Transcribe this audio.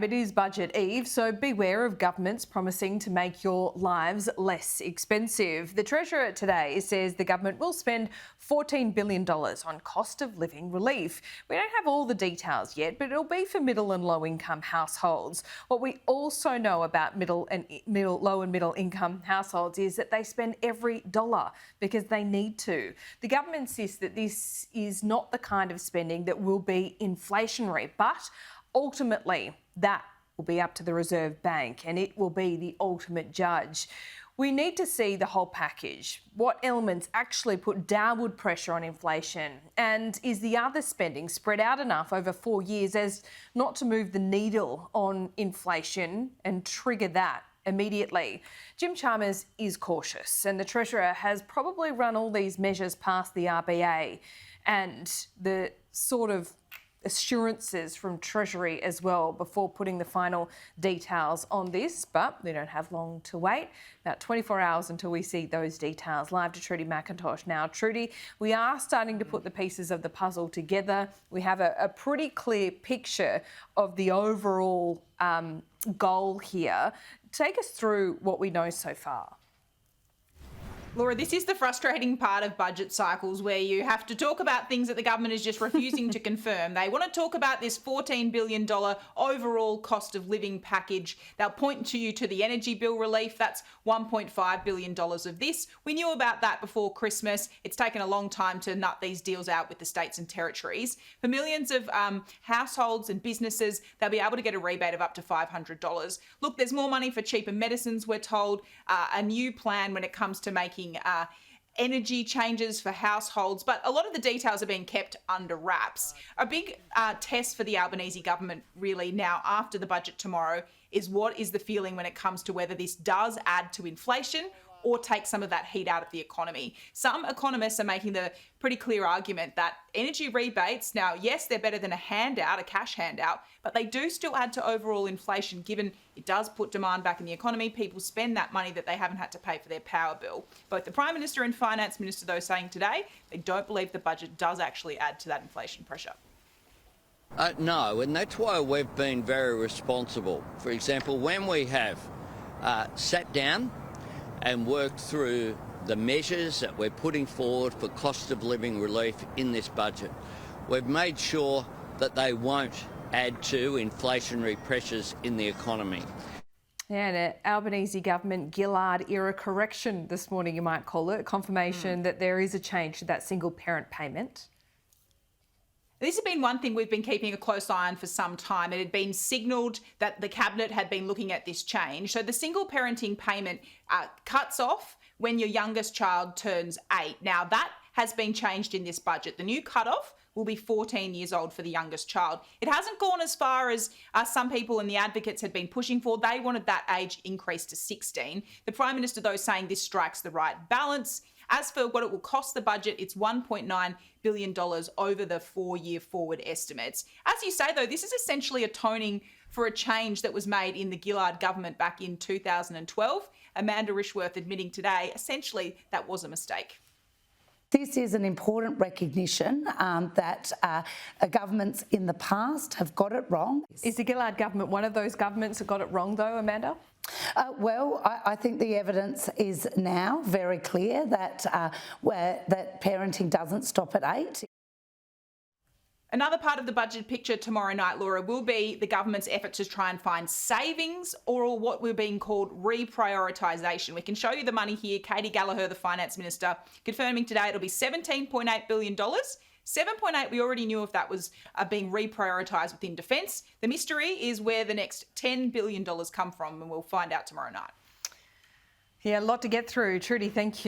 It is budget eve, so beware of governments promising to make your lives less expensive. The Treasurer today says the government will spend $14 billion on cost of living relief. We don't have all the details yet, but it'll be for middle and low income households. What we also know about low and middle income households is that they spend every dollar because they need to. The government insists that this is not the kind of spending that will be inflationary, but ultimately, that will be up to the Reserve Bank and it will be the ultimate judge. We need to see the whole package. What elements actually put downward pressure on inflation? And is the other spending spread out enough over 4 years as not to move the needle on inflation and trigger that immediately? Jim Chalmers is cautious, and the Treasurer has probably run all these measures past the RBA and the sort of assurances from Treasury as well before putting the final details on this, but we don't have long to wait. About 24 hours until we see those details. Live to Trudy McIntosh now. Trudy, we are starting to put the pieces of the puzzle together. We have a pretty clear picture of the overall goal here. Take us through what we know so far. Laura, this is the frustrating part of budget cycles where you have to talk about things that the government is just refusing to confirm. They want to talk about this $14 billion overall cost of living package. They'll point to you to the energy bill relief. That's $1.5 billion of this. We knew about that before Christmas. It's taken a long time to nut these deals out with the states and territories. For millions of households and businesses, they'll be able to get a rebate of up to $500. Look, there's more money for cheaper medicines, we're told, a new plan when it comes to making energy changes for households, but a lot of the details are being kept under wraps. A big test for the Albanese government really now after the budget tomorrow is what is the feeling when it comes to whether this does add to inflation or take some of that heat out of the economy. Some economists are making the pretty clear argument that energy rebates, now, yes, they're better than a handout, a cash handout, but they do still add to overall inflation given it does put demand back in the economy. People spend that money that they haven't had to pay for their power bill. Both the Prime Minister and Finance Minister, though, saying today they don't believe the budget does actually add to that inflation pressure. No, and that's why we've been very responsible. For example, when we have sat down and worked through the measures that we're putting forward for cost of living relief in this budget, we've made sure that they won't add to inflationary pressures in the economy. Yeah, and an Albanese government Gillard-era correction this morning, you might call it, confirmation that there is a change to that single parent payment. This has been one thing we've been keeping a close eye on for some time. It had been signalled that the Cabinet had been looking at this change. So the single parenting payment cuts off when your youngest child turns 8. Now, that has been changed in this budget. The new cutoff will be 14 years old for the youngest child. It hasn't gone as far as some people and the advocates had been pushing for. They wanted that age increased to 16. The Prime Minister, though, saying this strikes the right balance. As for what it will cost the budget, it's $1.9 billion over the 4-year forward estimates. As you say, though, this is essentially atoning for a change that was made in the Gillard government back in 2012. Amanda Rishworth admitting today, essentially, that was a mistake. This is an important recognition that governments in the past have got it wrong. Is the Gillard government one of those governments that got it wrong, though, Amanda? Well, I think the evidence is now very clear that that parenting doesn't stop at 8. Another part of the budget picture tomorrow night, Laura, will be the government's effort to try and find savings or what we're being called reprioritisation. We can show you the money here. Katie Gallagher, the Finance Minister, confirming today it'll be $17.8 billion. 7.8, we already knew if that was being reprioritised within defence. The mystery is where the next $10 billion come from, and we'll find out tomorrow night. Yeah, a lot to get through. Trudy, thank you.